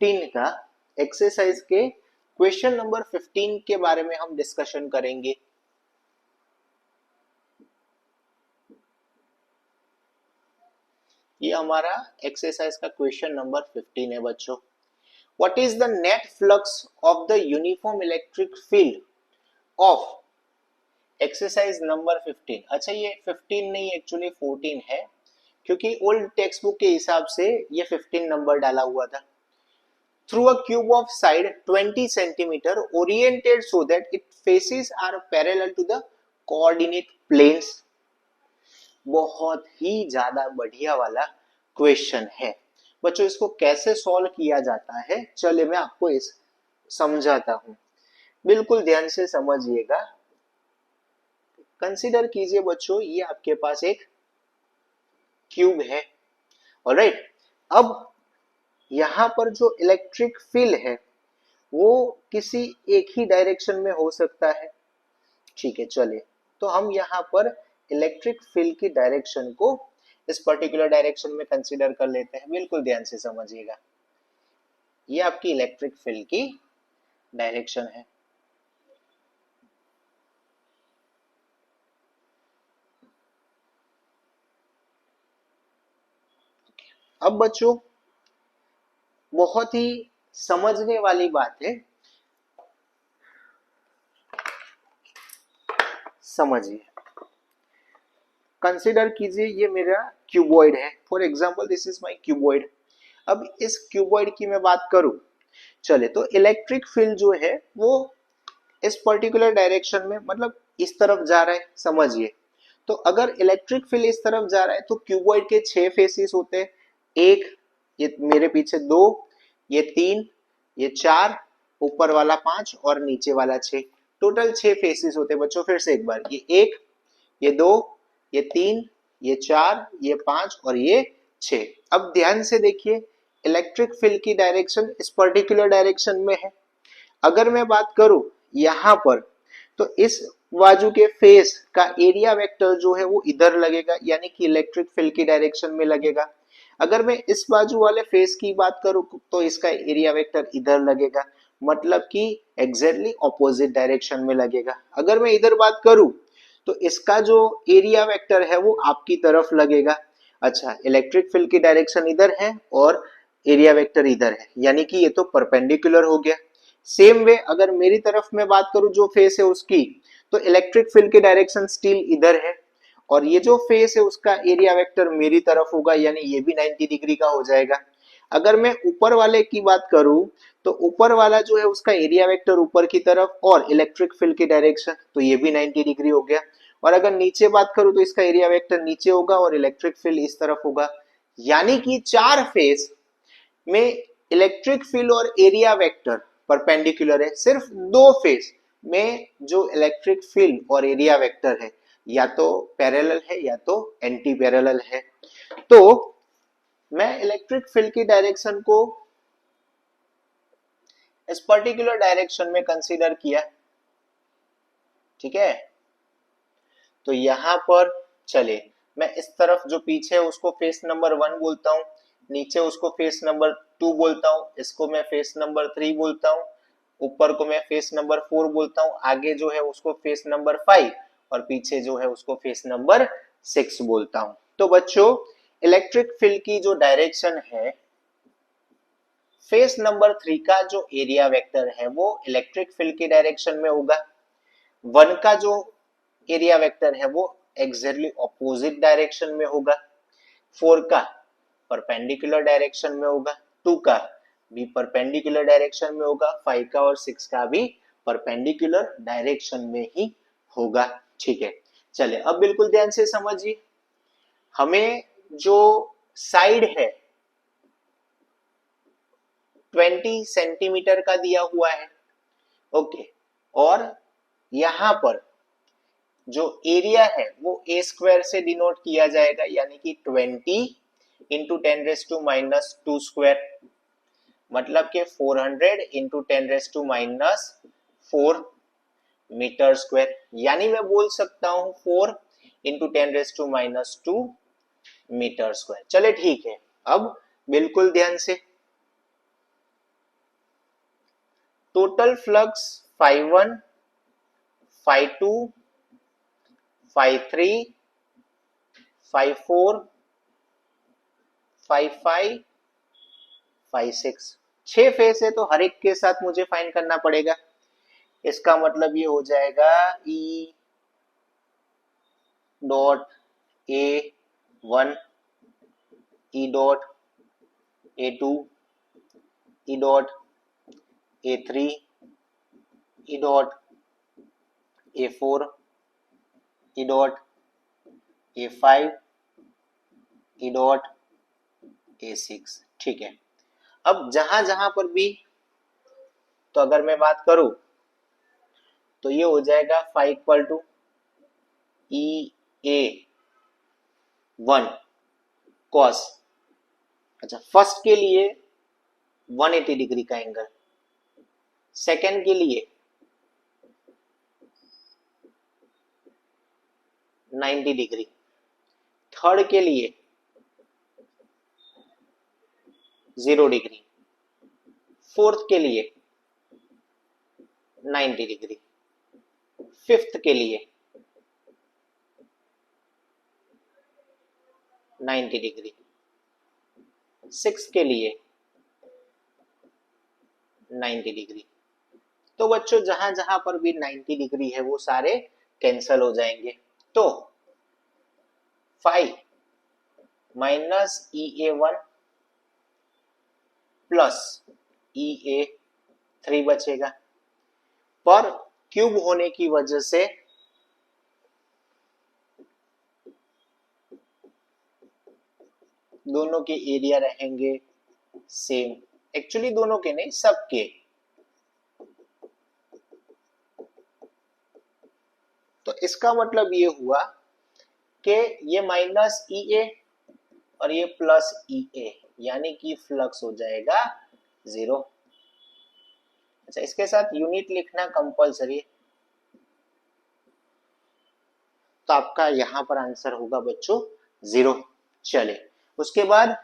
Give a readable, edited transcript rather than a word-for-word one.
15 का एक्सरसाइज के question number 15 के बारे में हम डिस्कशन करेंगे। ये हमारा एक्सरसाइज का क्वेश्चन नंबर 15 है बच्चों। What is the net flux of the uniform electric field of exercise number 15। अच्छा, ये 15 नहीं, एक्चुअली 14 है, क्योंकि ओल्ड टेक्स्ट बुक के हिसाब से ये 15 नंबर डाला हुआ था। Through a cube of side 20 centimetre oriented so that it faces are parallel to the coordinate planes. बहुत ही ज्यादा बढ़िया वाला क्वेश्चन है बच्चों। इसको कैसे सॉल्व किया जाता है, चलिए मैं आपको इस समझाता हूं, बिल्कुल ध्यान से समझिएगा। कंसीडर कीजिए बच्चों, ये आपके पास एक क्यूब है, ऑलराइट। अब यहां पर जो इलेक्ट्रिक फील्ड है वो किसी एक ही डायरेक्शन में हो सकता है, ठीक है। चलिए, तो हम यहाँ पर इलेक्ट्रिक फील्ड की डायरेक्शन को इस पर्टिकुलर डायरेक्शन में कंसीडर कर लेते हैं। बिल्कुल ध्यान से समझिएगा, ये आपकी इलेक्ट्रिक फील्ड की डायरेक्शन है। अब बच्चों, बहुत ही समझने वाली बात है, समझिए। कंसीडर कीजिए ये मेरा क्यूबॉइड है, for example this is my cuboid. अब इस क्यूबॉइड की मैं बात करूं, चले तो इलेक्ट्रिक फील्ड जो है वो इस पर्टिकुलर डायरेक्शन में, मतलब इस तरफ जा रहा है, समझिए। तो अगर इलेक्ट्रिक फील्ड इस तरफ जा रहा है तो क्यूबॉइड के 6 फेसेस होते हैं, एक, ये मेरे पीछे 2, ये 3, ये 4, ऊपर वाला 5 और नीचे वाला 6, टोटल 6 फेसेस होते हैं बच्चों। फिर से एक बार, ये 1, ये 2, ये 3, ये 4, ये 5 और ये 6। अब ध्यान से देखिए, इलेक्ट्रिक फील्ड की डायरेक्शन इस पर्टिकुलर डायरेक्शन में है। अगर मैं बात करूं यहां पर, तो इस बाजू के फेस का एरिया वेक्टर जो है वो इधर लगेगा, यानी कि इलेक्ट्रिक फील्ड की डायरेक्शन में लगेगा। अगर मैं इस बाजू वाले फेस की बात करूं तो इसका एरिया वेक्टर इधर लगेगा, मतलब कि एग्जैक्टली ऑपोजिट डायरेक्शन में लगेगा। अगर मैं इधर बात करूं तो इसका जो एरिया वेक्टर है वो आपकी तरफ लगेगा। अच्छा, इलेक्ट्रिक फील्ड की डायरेक्शन इधर है और एरिया वेक्टर इधर है, यानी कि ये तो परपेंडिकुलर हो गया। सेम वे अगर मेरी तरफ में बात करूं जो फेस है उसकी, तो इलेक्ट्रिक फील्ड की डायरेक्शन स्टिल इधर है और ये जो फेस है उसका एरिया वेक्टर मेरी तरफ होगा, यानी ये भी 90 डिग्री का हो जाएगा। अगर मैं ऊपर वाले की बात करूं तो ऊपर वाला जो है उसका एरिया वेक्टर ऊपर की तरफ और इलेक्ट्रिक फील्ड की डायरेक्शन, तो ये भी 90 डिग्री हो गया। और अगर नीचे बात करूं तो इसका एरिया वेक्टर नीचे होगा और इलेक्ट्रिक फील्ड इस तरफ होगा, यानी कि 4 फेस में इलेक्ट्रिक फील्ड और एरिया वेक्टर परपेंडिकुलर है। सिर्फ 2 फेस में जो इलेक्ट्रिक फील्ड और एरिया वेक्टर है या तो पैरेलल है या तो एंटी पैरेलल है। तो मैं इलेक्ट्रिक फील्ड की डायरेक्शन को इस पर्टिकुलर डायरेक्शन में कंसीडर किया, ठीक है। तो यहां पर चले, मैं इस तरफ जो पीछे है उसको फेस नंबर 1 बोलता हूं, नीचे उसको फेस नंबर 2 बोलता हूं, इसको मैं फेस नंबर 3 बोलता हूं, ऊपर को मैं फेस नंबर 4 बोलता हूं, आगे जो है उसको फेस नंबर 5 और पीछे जो है उसको फेस नंबर 6 बोलता हूं। तो बच्चों, इलेक्ट्रिक फील्ड की जो डायरेक्शन है, फेस नंबर 3 का जो एरिया वेक्टर है वो इलेक्ट्रिक फील्ड की डायरेक्शन में होगा। 1 का जो एरिया वेक्टर है वो एग्जैक्टली ऑपोजिट डायरेक्शन में होगा। 4 का परपेंडिकुलर डायरेक्शन में होगा, 2 का भी परपेंडिकुलर डायरेक्शन में होगा, 5 का और 6 का भी परपेंडिकुलर डायरेक्शन में ही होगा, ठीक है। चलिए, अब बिल्कुल ध्यान से समझिए, हमें जो साइड है 20 सेंटीमीटर का दिया हुआ है, ओके, और यहां पर जो एरिया है वो ए स्क्वायर से डिनोट किया जाएगा, यानी कि 20 इंटू 10⁻² स्क्वायर, मतलब के 400 इंटू 10⁻⁴ मीटर स्क्वायर, यानी मैं बोल सकता हूं 4 इंटू 10⁻² मीटर स्क्वायर। चले ठीक है, अब बिल्कुल ध्यान से total flux phi 1, phi 2, phi 3, phi 4, phi 5, phi 6। 6 face है तो हर एक के साथ मुझे फाइंड करना पड़ेगा। इसका मतलब ये हो जाएगा E dot A1, E dot A2, E dot A3, E dot A4, E dot A5, E dot A6। ठीक है। अब जहां जहां पर भी, तो अगर मैं बात करूं तो ये हो जाएगा phi equal to EA1 cos, अच्छा फर्स्ट के लिए 180 डिग्री का एंगल, सेकंड के लिए 90 डिग्री, थर्ड के लिए 0 डिग्री, फोर्थ के लिए 90 डिग्री, फिफ्थ के लिए 90 डिग्री, सिक्स के लिए 90 डिग्री। तो बच्चों जहां जहां पर भी 90 डिग्री है वो सारे कैंसल हो जाएंगे। तो 5 माइनस EA1 प्लस EA3 बचेगा, पर क्यूब होने की वजह से दोनों के एरिया रहेंगे सेम, एक्चुअली दोनों के नहीं सबके। तो इसका मतलब ये हुआ कि ये माइनस EA और ये प्लस EA, यानी कि फ्लक्स हो जाएगा 0। अच्छा इसके साथ यूनिट लिखना कंपलसरी है, तो आपका यहां पर आंसर होगा बच्चों 0। चले उसके बाद